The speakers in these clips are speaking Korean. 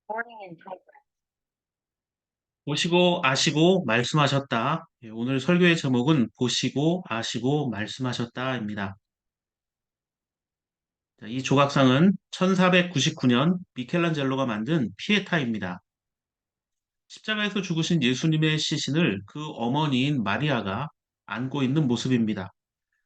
Morning in progress. 보시고 아시고 말씀하셨다. 오늘 설교의 제목은 보시고 아시고 말씀하셨다입니다. 이 조각상은 1499년 미켈란젤로가 만든 피에타입니다. 십자가에서 죽으신 예수님의 시신을 그 어머니인 마리아가 안고 있는 모습입니다.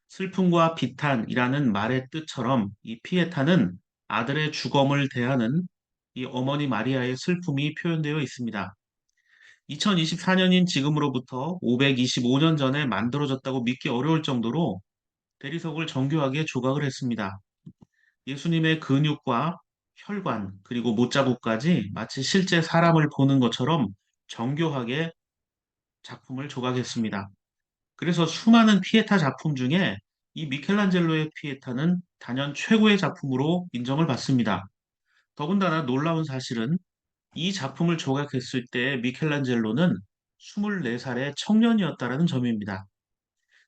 슬픔과 비탄이라는 말의 뜻처럼 이 피에타는 아들의 죽음을 대하는 이 어머니 마리아의 슬픔이 표현되어 있습니다. 2024년인 지금으로부터 525년 전에 만들어졌다고 믿기 어려울 정도로 대리석을 정교하게 조각을 했습니다. 예수님의 근육과 혈관, 그리고 못자국까지 마치 실제 사람을 보는 것처럼 정교하게 작품을 조각했습니다. 그래서 수많은 피에타 작품 중에 이 미켈란젤로의 피에타는 단연 최고의 작품으로 인정을 받습니다. 더군다나 놀라운 사실은 이 작품을 조각했을 때 미켈란젤로는 24살의 청년이었다라는 점입니다.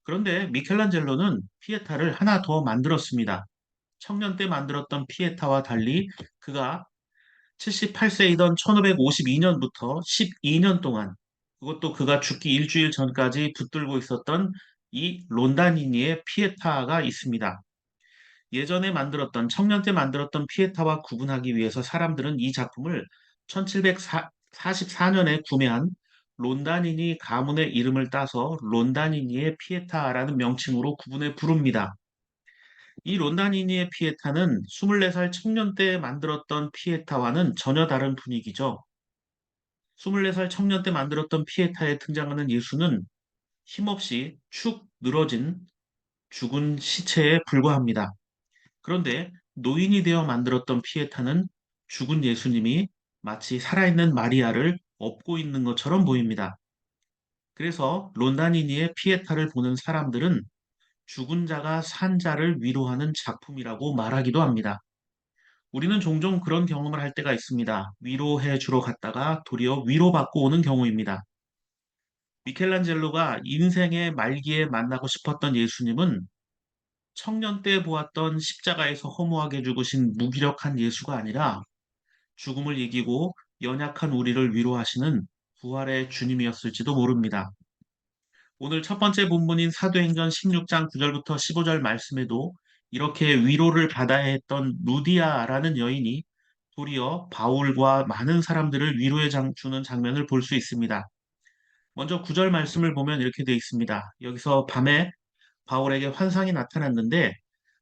그런데 미켈란젤로는 피에타를 하나 더 만들었습니다. 청년 때 만들었던 피에타와 달리 그가 78세이던 1552년부터 12년 동안 그것도 그가 죽기 일주일 전까지 붙들고 있었던 이 론다니니의 피에타가 있습니다. 예전에 만들었던 청년 때 만들었던 피에타와 구분하기 위해서 사람들은 이 작품을 1744년에 구매한 론다니니 가문의 이름을 따서 론다니니의 피에타라는 명칭으로 구분해 부릅니다. 이 론다니니의 피에타는 24살 청년 때 만들었던 피에타와는 전혀 다른 분위기죠. 24살 청년 때 만들었던 피에타에 등장하는 예수는 힘없이 축 늘어진 죽은 시체에 불과합니다. 그런데 노인이 되어 만들었던 피에타는 죽은 예수님이 마치 살아있는 마리아를 업고 있는 것처럼 보입니다. 그래서 론다니니의 피에타를 보는 사람들은 죽은 자가 산 자를 위로하는 작품이라고 말하기도 합니다. 우리는 종종 그런 경험을 할 때가 있습니다. 위로해 주러 갔다가 도리어 위로받고 오는 경우입니다. 미켈란젤로가 인생의 말기에 만나고 싶었던 예수님은 청년 때 보았던 십자가에서 허무하게 죽으신 무기력한 예수가 아니라 죽음을 이기고 연약한 우리를 위로하시는 부활의 주님이었을지도 모릅니다. 오늘 첫 번째 본문인 사도행전 16장 9절부터 15절 말씀에도 이렇게 위로를 받아야 했던 루디아라는 여인이 도리어 바울과 많은 사람들을 주는 장면을 볼 수 있습니다. 먼저 9절 말씀을 보면 이렇게 되어 있습니다. 여기서 밤에 바울에게 환상이 나타났는데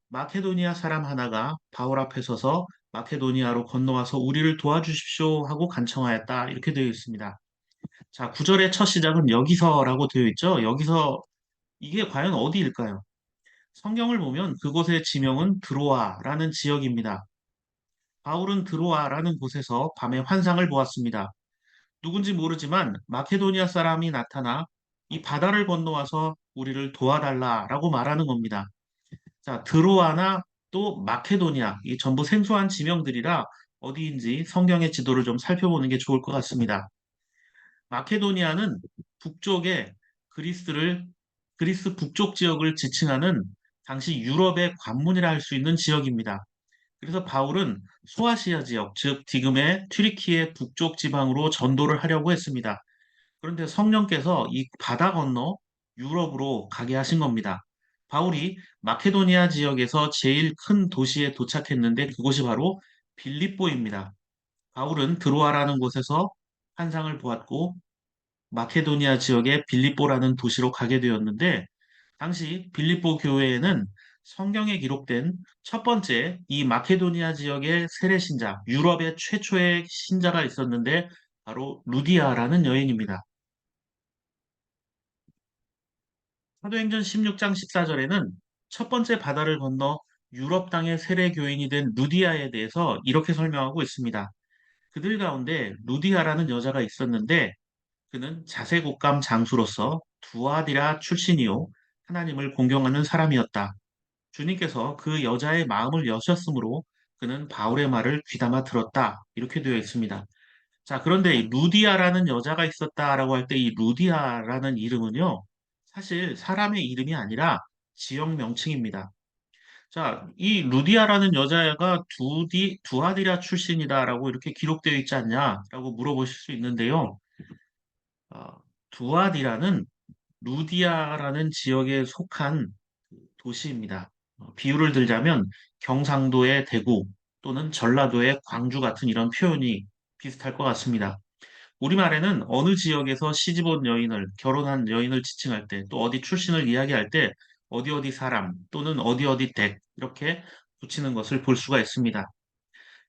마케도니아 사람 하나가 바울 앞에 서서 마케도니아로 건너와서 우리를 도와주십시오 하고 간청하였다. 이렇게 되어 있습니다. 자, 9절의 첫 시작은 여기서라고 되어 있죠. 여기서 이게 과연 어디일까요? 성경을 보면 그곳의 지명은 드로아라는 지역입니다. 바울은 드로아라는 곳에서 밤에 환상을 보았습니다. 누군지 모르지만 마케도니아 사람이 나타나 이 바다를 건너와서 우리를 도와달라라고 말하는 겁니다. 자, 드로아나 또 마케도니아, 이 전부 생소한 지명들이라 어디인지 성경의 지도를 좀 살펴보는 게 좋을 것 같습니다. 마케도니아는 북쪽에 그리스를, 그리스 북쪽 지역을 지칭하는 당시 유럽의 관문이라 할 수 있는 지역입니다. 그래서 바울은 소아시아 지역, 즉 지금의 튀르키예 북쪽 지방으로 전도를 하려고 했습니다. 그런데 성령께서 이 바다 건너 유럽으로 가게 하신 겁니다. 바울이 마케도니아 지역에서 제일 큰 도시에 도착했는데 그곳이 바로 빌립보입니다. 바울은 드로아라는 곳에서 환상을 보았고 마케도니아 지역의 빌립보라는 도시로 가게 되었는데 당시 빌립보 교회에는 성경에 기록된 첫 번째 이 마케도니아 지역의 세례 신자, 유럽의 최초의 신자가 있었는데 바로 루디아라는 여인입니다. 사도행전 16장 14절에는 첫 번째 바다를 건너 유럽 땅의 세례 교인이 된 루디아에 대해서 이렇게 설명하고 있습니다. 그들 가운데 루디아라는 여자가 있었는데 그는 자세국감 장수로서 두아디라 출신이요 하나님을 공경하는 사람이었다. 주님께서 그 여자의 마음을 여셨으므로 그는 바울의 말을 귀담아 들었다. 이렇게 되어 있습니다. 자, 그런데 이 루디아라는 여자가 있었다라고 할 때 이 루디아라는 이름은요, 사실 사람의 이름이 아니라 지역 명칭입니다. 자, 이 루디아라는 여자가 두아디라 출신이다라고 이렇게 기록되어 있지 않냐라고 물어보실 수 있는데요. 아, 두아디라는 루디아라는 지역에 속한 그 도시입니다. 비유를 들자면 경상도의 대구 또는 전라도의 광주 같은 이런 표현이 비슷할 것 같습니다. 우리말에는 어느 지역에서 시집온 여인을, 결혼한 여인을 지칭할 때, 또 어디 출신을 이야기할 때, 어디 어디 사람 또는 어디 어디 댁 이렇게 붙이는 것을 볼 수가 있습니다.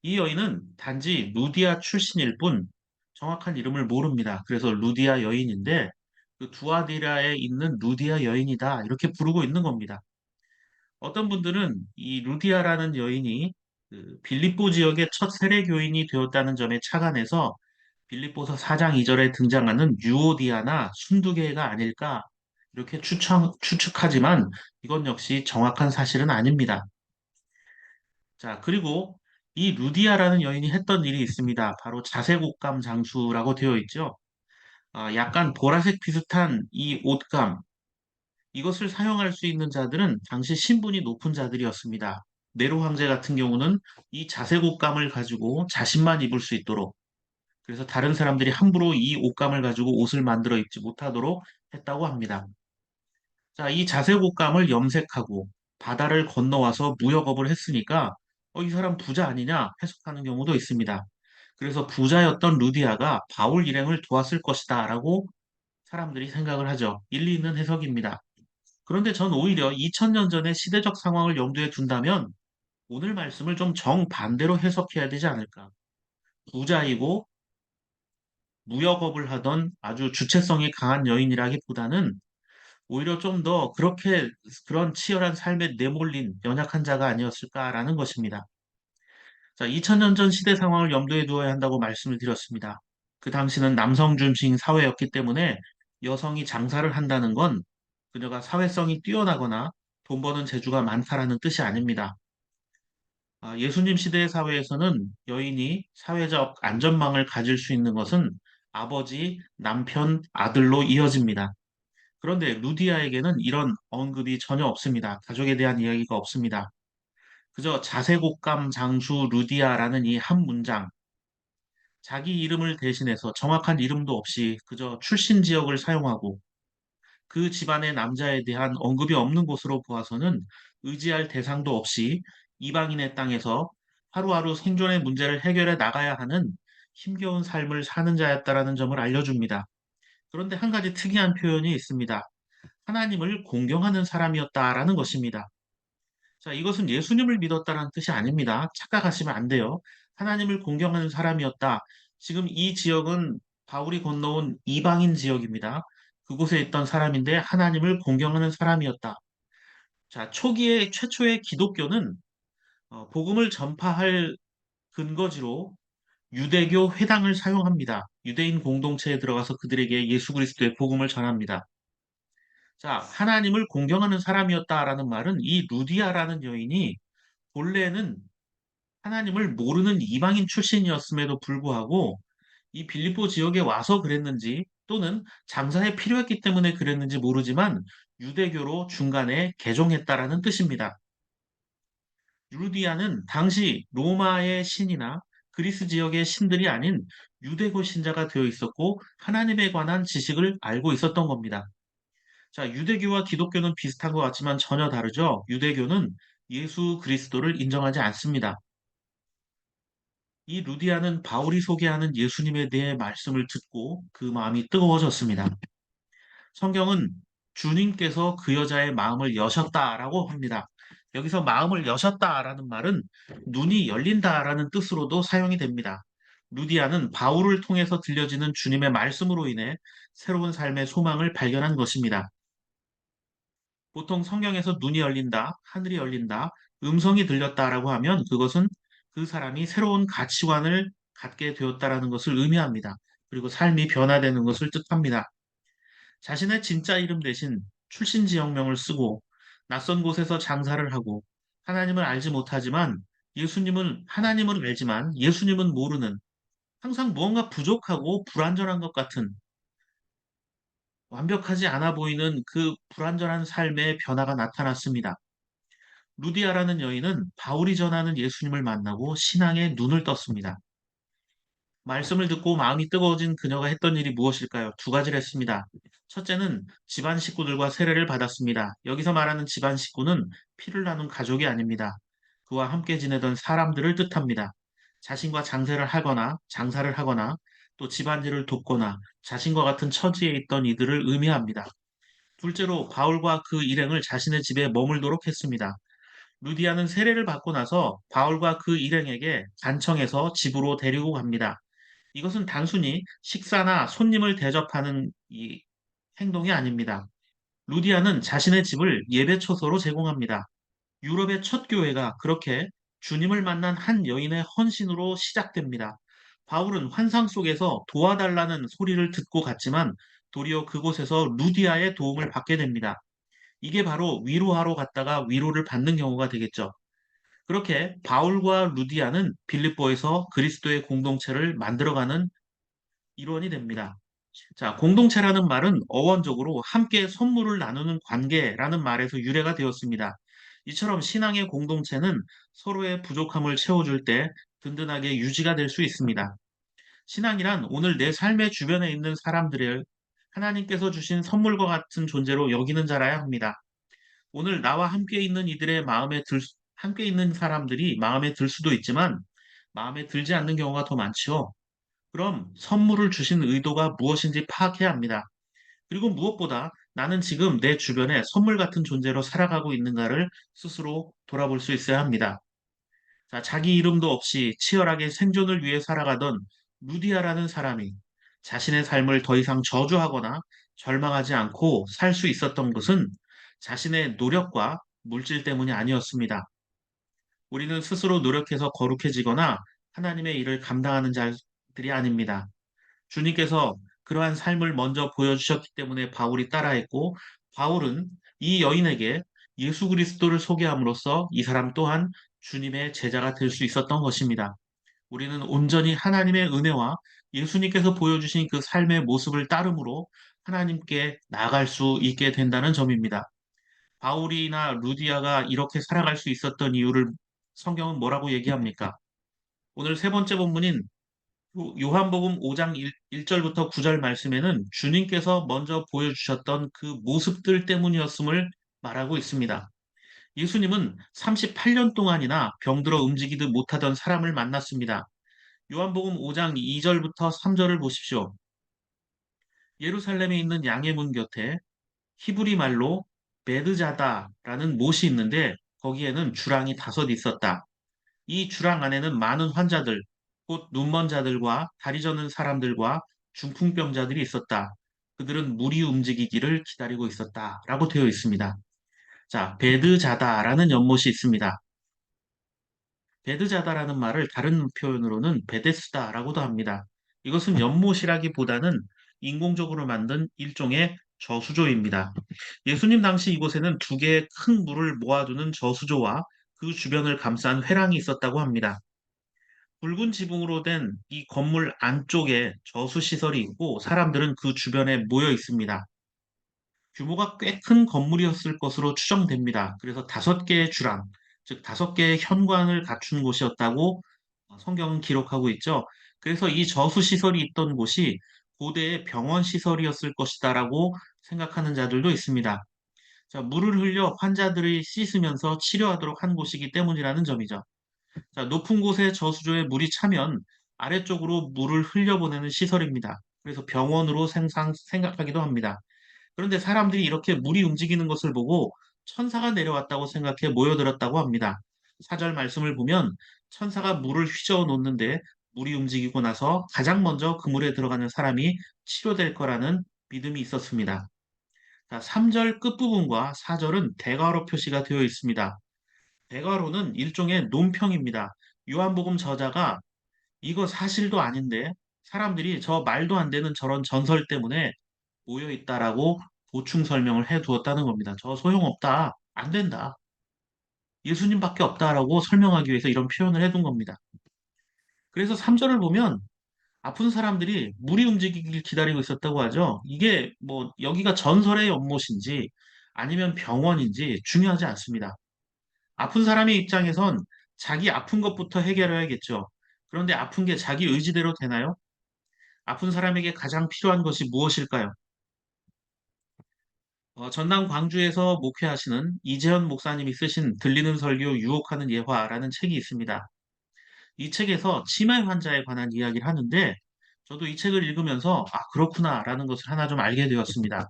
이 여인은 단지 루디아 출신일 뿐 정확한 이름을 모릅니다. 그래서 루디아 여인인데 그 두아디라에 있는 루디아 여인이다 이렇게 부르고 있는 겁니다. 어떤 분들은 이 루디아라는 여인이 그 빌립보 지역의 첫 세례 교인이 되었다는 점에 착안해서 빌립보서 4장 2절에 등장하는 유오디아나 순두개가 아닐까 이렇게 추측하지만 이건 역시 정확한 사실은 아닙니다. 자, 그리고 이 루디아라는 여인이 했던 일이 있습니다. 바로 자색옷감 장수라고 되어 있죠. 약간 보라색 비슷한 이 옷감, 이것을 사용할 수 있는 자들은 당시 신분이 높은 자들이었습니다. 네로 황제 같은 경우는 이 자색 옷감을 가지고 자신만 입을 수 있도록, 그래서 다른 사람들이 함부로 이 옷감을 가지고 옷을 만들어 입지 못하도록 했다고 합니다. 자, 이 자색 옷감을 염색하고 바다를 건너와서 무역업을 했으니까 이 사람 부자 아니냐 해석하는 경우도 있습니다. 그래서 부자였던 루디아가 바울 일행을 도왔을 것이다라고 사람들이 생각을 하죠. 일리 있는 해석입니다. 그런데 전 오히려 2000년 전의 시대적 상황을 염두에 둔다면 오늘 말씀을 좀 정반대로 해석해야 되지 않을까. 부자이고 무역업을 하던 아주 주체성이 강한 여인이라기보다는 오히려 좀 더 그렇게 그런 치열한 삶에 내몰린 연약한 자가 아니었을까라는 것입니다. 자, 2000년 전 시대 상황을 염두에 두어야 한다고 말씀을 드렸습니다. 그 당시는 남성 중심 사회였기 때문에 여성이 장사를 한다는 건 그녀가 사회성이 뛰어나거나 돈 버는 재주가 많다라는 뜻이 아닙니다. 예수님 시대의 사회에서는 여인이 사회적 안전망을 가질 수 있는 것은 아버지, 남편, 아들로 이어집니다. 그런데 루디아에게는 이런 언급이 전혀 없습니다. 가족에 대한 이야기가 없습니다. 그저 자색옥감 장수 루디아라는 이 한 문장, 자기 이름을 대신해서 정확한 이름도 없이 그저 출신 지역을 사용하고 그 집안의 남자에 대한 언급이 없는 것으로 보아서는 의지할 대상도 없이 이방인의 땅에서 하루하루 생존의 문제를 해결해 나가야 하는 힘겨운 삶을 사는 자였다라는 점을 알려줍니다. 그런데 한 가지 특이한 표현이 있습니다. 하나님을 공경하는 사람이었다라는 것입니다. 자, 이것은 예수님을 믿었다라는 뜻이 아닙니다. 착각하시면 안 돼요. 하나님을 공경하는 사람이었다. 지금 이 지역은 바울이 건너온 이방인 지역입니다. 그곳에 있던 사람인데 하나님을 공경하는 사람이었다. 자, 최초의 기독교는 복음을 전파할 근거지로 유대교 회당을 사용합니다. 유대인 공동체에 들어가서 그들에게 예수 그리스도의 복음을 전합니다. 자, 하나님을 공경하는 사람이었다라는 말은 이 루디아라는 여인이 본래는 하나님을 모르는 이방인 출신이었음에도 불구하고 이 빌립보 지역에 와서 그랬는지 또는 장사에 필요했기 때문에 그랬는지 모르지만 유대교로 중간에 개종했다라는 뜻입니다. 루디아는 당시 로마의 신이나 그리스 지역의 신들이 아닌 유대교 신자가 되어 있었고 하나님에 관한 지식을 알고 있었던 겁니다. 자, 유대교와 기독교는 비슷한 것 같지만 전혀 다르죠. 유대교는 예수 그리스도를 인정하지 않습니다. 이 루디아는 바울이 소개하는 예수님에 대해 말씀을 듣고 그 마음이 뜨거워졌습니다. 성경은 주님께서 그 여자의 마음을 여셨다라고 합니다. 여기서 마음을 여셨다라는 말은 눈이 열린다라는 뜻으로도 사용이 됩니다. 루디아는 바울을 통해서 들려지는 주님의 말씀으로 인해 새로운 삶의 소망을 발견한 것입니다. 보통 성경에서 눈이 열린다, 하늘이 열린다, 음성이 들렸다라고 하면 그것은 그 사람이 새로운 가치관을 갖게 되었다라는 것을 의미합니다. 그리고 삶이 변화되는 것을 뜻합니다. 자신의 진짜 이름 대신 출신 지역명을 쓰고 낯선 곳에서 장사를 하고 하나님을 알지 못하지만 예수님은 하나님을 알지만 예수님은 모르는 항상 무언가 부족하고 불완전한 것 같은 완벽하지 않아 보이는 그 불완전한 삶의 변화가 나타났습니다. 루디아라는 여인은 바울이 전하는 예수님을 만나고 신앙에 눈을 떴습니다. 말씀을 듣고 마음이 뜨거워진 그녀가 했던 일이 무엇일까요? 두 가지를 했습니다. 첫째는 집안 식구들과 세례를 받았습니다. 여기서 말하는 집안 식구는 피를 나눈 가족이 아닙니다. 그와 함께 지내던 사람들을 뜻합니다. 자신과 장사를 하거나 또 집안일을 돕거나 자신과 같은 처지에 있던 이들을 의미합니다. 둘째로 바울과 그 일행을 자신의 집에 머물도록 했습니다. 루디아는 세례를 받고 나서 바울과 그 일행에게 간청해서 집으로 데리고 갑니다. 이것은 단순히 식사나 손님을 대접하는 이 행동이 아닙니다. 루디아는 자신의 집을 예배 초소로 제공합니다. 유럽의 첫 교회가 그렇게 주님을 만난 한 여인의 헌신으로 시작됩니다. 바울은 환상 속에서 도와달라는 소리를 듣고 갔지만 도리어 그곳에서 루디아의 도움을 받게 됩니다. 이게 바로 위로하러 갔다가 위로를 받는 경우가 되겠죠. 그렇게 바울과 루디아는 빌립보에서 그리스도의 공동체를 만들어가는 일원이 됩니다. 자, 공동체라는 말은 어원적으로 함께 선물을 나누는 관계라는 말에서 유래가 되었습니다. 이처럼 신앙의 공동체는 서로의 부족함을 채워줄 때 든든하게 유지가 될 수 있습니다. 신앙이란 오늘 내 삶의 주변에 있는 사람들을 하나님께서 주신 선물과 같은 존재로 여기는 자라야 합니다. 오늘 나와 함께 있는 사람들이 마음에 들 수도 있지만 마음에 들지 않는 경우가 더 많지요. 그럼 선물을 주신 의도가 무엇인지 파악해야 합니다. 그리고 무엇보다 나는 지금 내 주변에 선물 같은 존재로 살아가고 있는가를 스스로 돌아볼 수 있어야 합니다. 자, 자기 이름도 없이 치열하게 생존을 위해 살아가던 루디아라는 사람이 자신의 삶을 더 이상 저주하거나 절망하지 않고 살 수 있었던 것은 자신의 노력과 물질 때문이 아니었습니다. 우리는 스스로 노력해서 거룩해지거나 하나님의 일을 감당하는 자들이 아닙니다. 주님께서 그러한 삶을 먼저 보여주셨기 때문에 바울이 따라했고, 바울은 이 여인에게 예수 그리스도를 소개함으로써 이 사람 또한 주님의 제자가 될 수 있었던 것입니다. 우리는 온전히 하나님의 은혜와 예수님께서 보여주신 그 삶의 모습을 따름으로 하나님께 나아갈 수 있게 된다는 점입니다. 바울이나 루디아가 이렇게 살아갈 수 있었던 이유를 성경은 뭐라고 얘기합니까? 오늘 세 번째 본문인 요한복음 5장 1절부터 9절 말씀에는 주님께서 먼저 보여주셨던 그 모습들 때문이었음을 말하고 있습니다. 예수님은 38년 동안이나 병들어 움직이지 못하던 사람을 만났습니다. 요한복음 5장 2절부터 3절을 보십시오. 예루살렘에 있는 양의 문 곁에 히브리 말로 베드자다라는 못이 있는데 거기에는 주랑이 다섯 있었다. 이 주랑 안에는 많은 환자들, 곧 눈먼 자들과 다리 저는 사람들과 중풍병자들이 있었다. 그들은 물이 움직이기를 기다리고 있었다. 라고 되어 있습니다. 자, 베드자다라는 연못이 있습니다. 베드자다라는 말을 다른 표현으로는 베데스다라고도 합니다. 이것은 연못이라기보다는 인공적으로 만든 일종의 저수조입니다. 예수님 당시 이곳에는 두 개의 큰 물을 모아두는 저수조와 그 주변을 감싼 회랑이 있었다고 합니다. 붉은 지붕으로 된 이 건물 안쪽에 저수시설이 있고 사람들은 그 주변에 모여 있습니다. 규모가 꽤 큰 건물이었을 것으로 추정됩니다. 그래서 다섯 개의 주랑, 즉 다섯 개의 현관을 갖춘 곳이었다고 성경은 기록하고 있죠. 그래서 이 저수시설이 있던 곳이 고대의 병원 시설이었을 것이다라고 생각하는 자들도 있습니다. 자, 물을 흘려 환자들이 씻으면서 치료하도록 한 곳이기 때문이라는 점이죠. 자, 높은 곳에 저수조에 물이 차면 아래쪽으로 물을 흘려보내는 시설입니다. 그래서 병원으로 생각하기도 합니다. 그런데 사람들이 이렇게 물이 움직이는 것을 보고 천사가 내려왔다고 생각해 모여들었다고 합니다. 사절 말씀을 보면 천사가 물을 휘저어 놓는데 물이 움직이고 나서 가장 먼저 그 물에 들어가는 사람이 치료될 거라는 믿음이 있었습니다. 자, 3절 끝부분과 4절은 대괄호 표시가 되어 있습니다. 대괄호는 일종의 논평입니다. 요한복음 저자가 이거 사실도 아닌데 사람들이 저 말도 안 되는 저런 전설 때문에 모여 있다라고 보충 설명을 해 두었다는 겁니다. 저 소용없다. 안 된다. 예수님밖에 없다라고 설명하기 위해서 이런 표현을 해둔 겁니다. 그래서 3절을 보면 아픈 사람들이 물이 움직이길 기다리고 있었다고 하죠. 이게 뭐 여기가 전설의 연못인지 아니면 병원인지 중요하지 않습니다. 아픈 사람의 입장에선 자기 아픈 것부터 해결해야겠죠. 그런데 아픈 게 자기 의지대로 되나요? 아픈 사람에게 가장 필요한 것이 무엇일까요? 전남 광주에서 목회하시는 이재현 목사님이 쓰신 들리는 설교 유혹하는 예화라는 책이 있습니다. 이 책에서 치매 환자에 관한 이야기를 하는데 저도 이 책을 읽으면서 아, 그렇구나라는 것을 하나 좀 알게 되었습니다.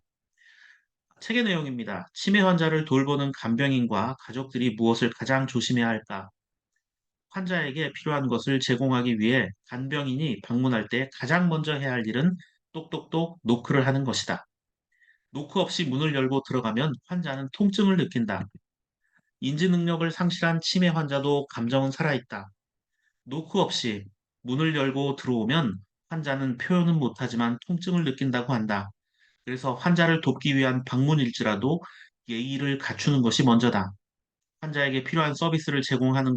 책의 내용입니다. 치매 환자를 돌보는 간병인과 가족들이 무엇을 가장 조심해야 할까? 환자에게 필요한 것을 제공하기 위해 간병인이 방문할 때 가장 먼저 해야 할 일은 똑똑똑 노크를 하는 것이다. 노크 없이 문을 열고 들어가면 환자는 통증을 느낀다. 인지 능력을 상실한 치매 환자도 감정은 살아있다. 노크 없이 문을 열고 들어오면 환자는 표현은 못하지만 통증을 느낀다고 한다. 그래서 환자를 돕기 위한 방문일지라도 예의를 갖추는 것이 먼저다. 환자에게 필요한 서비스를 제공하는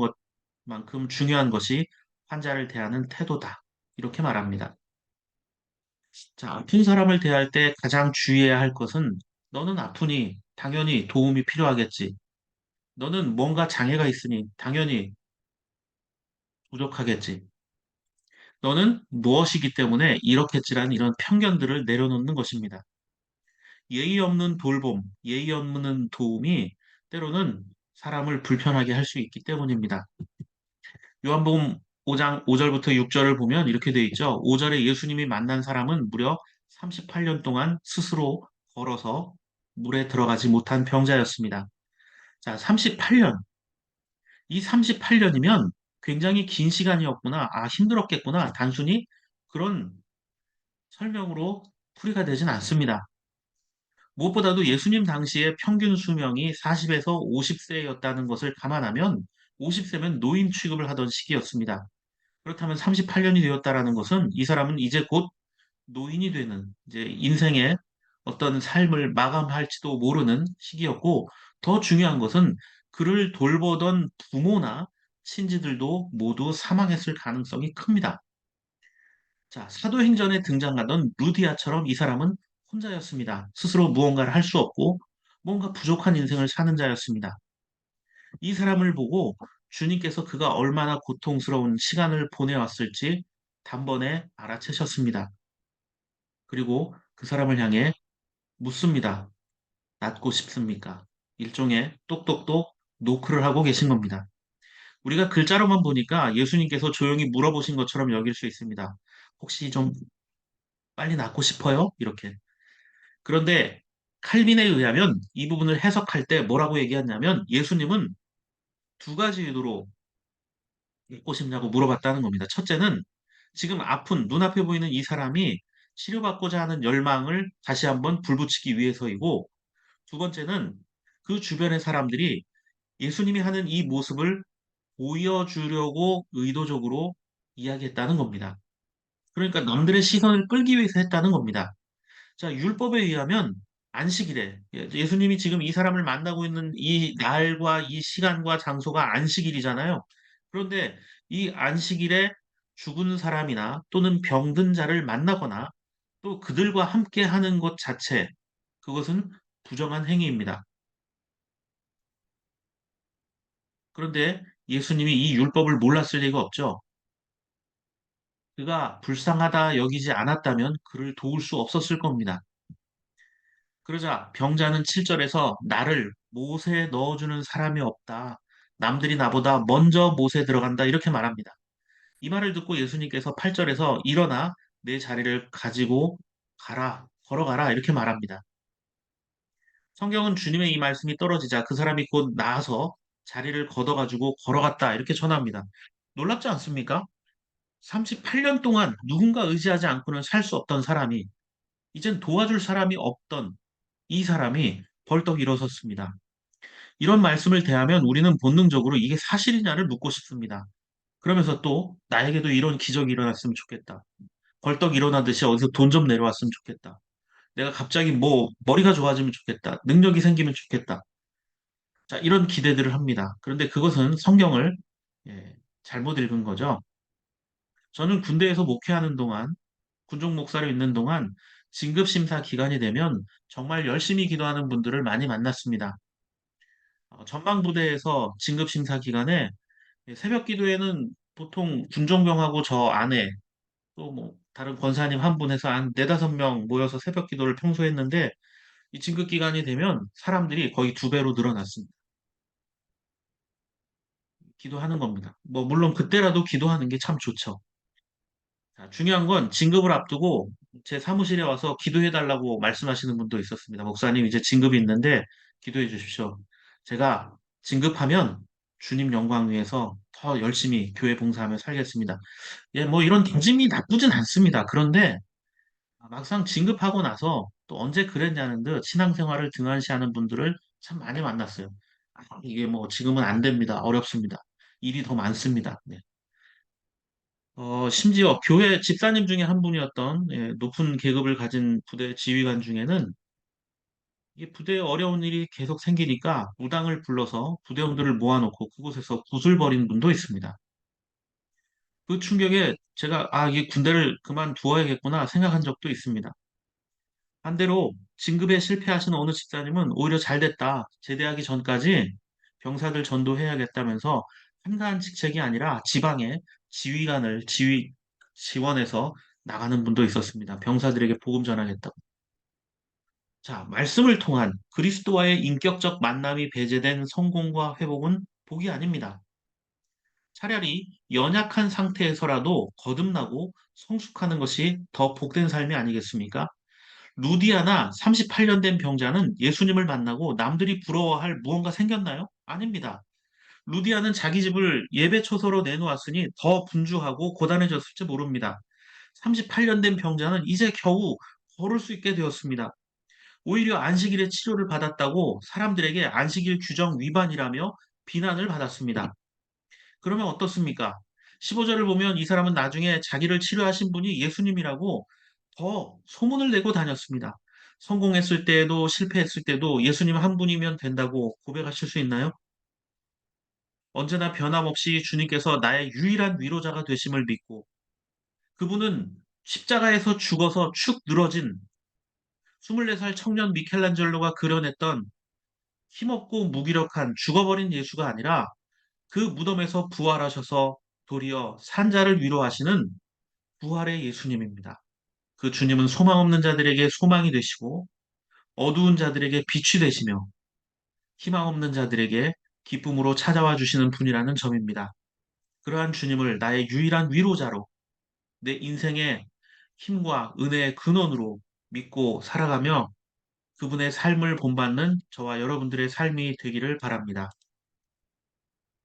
것만큼 중요한 것이 환자를 대하는 태도다. 이렇게 말합니다. 자, 아픈 사람을 대할 때 가장 주의해야 할 것은 너는 아프니 당연히 도움이 필요하겠지. 너는 뭔가 장애가 있으니 당연히 부족하겠지. 너는 무엇이기 때문에 이렇겠지라는 이런 편견들을 내려놓는 것입니다. 예의 없는 돌봄, 예의 없는 도움이 때로는 사람을 불편하게 할 수 있기 때문입니다. 요한복음 5장 5절부터 6절을 보면 이렇게 돼 있죠. 5절에 예수님이 만난 사람은 무려 38년 동안 스스로 걸어서 물에 들어가지 못한 병자였습니다. 자, 38년. 이 38년이면 굉장히 긴 시간이었구나. 아, 힘들었겠구나. 단순히 그런 설명으로 풀이가 되진 않습니다. 무엇보다도 예수님 당시의 평균 수명이 40에서 50세였다는 것을 감안하면 50세면 노인 취급을 하던 시기였습니다. 그렇다면 38년이 되었다라는 것은 이 사람은 이제 곧 노인이 되는 이제 인생의 어떤 삶을 마감할지도 모르는 시기였고 더 중요한 것은 그를 돌보던 부모나 친지들도 모두 사망했을 가능성이 큽니다. 자, 사도행전에 등장하던 루디아처럼 이 사람은 혼자였습니다. 스스로 무언가를 할 수 없고 뭔가 부족한 인생을 사는 자였습니다. 이 사람을 보고 주님께서 그가 얼마나 고통스러운 시간을 보내왔을지 단번에 알아채셨습니다. 그리고 그 사람을 향해 묻습니다. 낫고 싶습니까? 일종의 똑똑똑 노크를 하고 계신 겁니다. 우리가 글자로만 보니까 예수님께서 조용히 물어보신 것처럼 여길 수 있습니다. 혹시 좀 빨리 낫고 싶어요? 이렇게. 그런데 칼빈에 의하면 이 부분을 해석할 때 뭐라고 얘기했냐면 예수님은 두 가지 의도로 낫고 싶냐고 물어봤다는 겁니다. 첫째는 지금 아픈 눈앞에 보이는 이 사람이 치료받고자 하는 열망을 다시 한번 불붙이기 위해서이고 두 번째는 그 주변의 사람들이 예수님이 하는 이 모습을 보여주려고 의도적으로 이야기했다는 겁니다. 그러니까 남들의 시선을 끌기 위해서 했다는 겁니다. 자, 율법에 의하면 안식일에 예수님이 지금 이 사람을 만나고 있는 이 날과 이 시간과 장소가 안식일이잖아요. 그런데 이 안식일에 죽은 사람이나 또는 병든 자를 만나거나 또 그들과 함께 하는 것 자체, 그것은 부정한 행위입니다. 그런데 예수님이 이 율법을 몰랐을 리가 없죠. 그가 불쌍하다 여기지 않았다면 그를 도울 수 없었을 겁니다. 그러자 병자는 7절에서 나를 못에 넣어주는 사람이 없다. 남들이 나보다 먼저 못에 들어간다. 이렇게 말합니다. 이 말을 듣고 예수님께서 8절에서 일어나 내 자리를 가지고 가라, 걸어가라. 이렇게 말합니다. 성경은 주님의 이 말씀이 떨어지자 그 사람이 곧 나아서 자리를 걷어가지고 걸어갔다. 이렇게 전합니다. 놀랍지 않습니까? 38년 동안 누군가 의지하지 않고는 살 수 없던 사람이 이젠 도와줄 사람이 없던 이 사람이 벌떡 일어섰습니다. 이런 말씀을 대하면 우리는 본능적으로 이게 사실이냐를 묻고 싶습니다. 그러면서 또 나에게도 이런 기적이 일어났으면 좋겠다. 벌떡 일어나듯이 어디서 돈 좀 내려왔으면 좋겠다. 내가 갑자기 뭐 머리가 좋아지면 좋겠다. 능력이 생기면 좋겠다. 자, 이런 기대들을 합니다. 그런데 그것은 성경을 잘못 읽은 거죠. 저는 군대에서 목회하는 동안 군종 목사로 있는 동안 진급 심사 기간이 되면 정말 열심히 기도하는 분들을 많이 만났습니다. 전방부대에서 진급심사 기간에 새벽 기도회는 보통 군종병하고 저 안에 또 뭐 다른 권사님 한 분에서 한 네다섯 명 모여서 새벽 기도를 평소 했는데 이 진급 기간이 되면 사람들이 거의 두 배로 늘어났습니다. 기도하는 겁니다. 뭐 물론 그때라도 기도하는 게 참 좋죠. 자, 중요한 건 진급을 앞두고 제 사무실에 와서 기도해 달라고 말씀하시는 분도 있었습니다. 목사님 이제 진급이 있는데 기도해 주십시오. 제가 진급하면 주님 영광 위해서 더 열심히 교회 봉사하며 살겠습니다. 예, 뭐 이런 다짐이 나쁘진 않습니다. 그런데 막상 진급하고 나서 또 언제 그랬냐는 듯 신앙생활을 등한시하는 분들을 참 많이 만났어요. 이게 뭐 지금은 안 됩니다. 어렵습니다. 일이 더 많습니다. 네. 심지어 교회 집사님 중에 한 분이었던 높은 계급을 가진 부대 지휘관 중에는 이 부대에 어려운 일이 계속 생기니까 무당을 불러서 부대원들을 모아놓고 그곳에서 굿을 벌인 분도 있습니다. 그 충격에 제가 이게 군대를 그만두어야겠구나 생각한 적도 있습니다. 반대로 진급에 실패하신 어느 집사님은 오히려 잘 됐다. 제대하기 전까지 병사들 전도해야겠다면서 한가한 직책이 아니라 지방에 지원해서 나가는 분도 있었습니다. 병사들에게 복음 전하겠다고. 자, 말씀을 통한 그리스도와의 인격적 만남이 배제된 성공과 회복은 복이 아닙니다. 차라리 연약한 상태에서라도 거듭나고 성숙하는 것이 더 복된 삶이 아니겠습니까? 루디아나 38년 된 병자는 예수님을 만나고 남들이 부러워할 무언가 생겼나요? 아닙니다. 루디아는 자기 집을 예배 초소로 내놓았으니 더 분주하고 고단해졌을지 모릅니다. 38년 된 병자는 이제 겨우 걸을 수 있게 되었습니다. 오히려 안식일에 치료를 받았다고 사람들에게 안식일 규정 위반이라며 비난을 받았습니다. 그러면 어떻습니까? 15절을 보면 이 사람은 나중에 자기를 치료하신 분이 예수님이라고 더 소문을 내고 다녔습니다. 성공했을 때에도 실패했을 때도 예수님 한 분이면 된다고 고백하실 수 있나요? 언제나 변함없이 주님께서 나의 유일한 위로자가 되심을 믿고 그분은 십자가에서 죽어서 축 늘어진 24살 청년 미켈란젤로가 그려냈던 힘없고 무기력한 죽어버린 예수가 아니라 그 무덤에서 부활하셔서 도리어 산자를 위로하시는 부활의 예수님입니다. 그 주님은 소망 없는 자들에게 소망이 되시고 어두운 자들에게 빛이 되시며 희망 없는 자들에게 기쁨으로 찾아와 주시는 분이라는 점입니다. 그러한 주님을 나의 유일한 위로자로 내 인생의 힘과 은혜의 근원으로 믿고 살아가며 그분의 삶을 본받는 저와 여러분들의 삶이 되기를 바랍니다.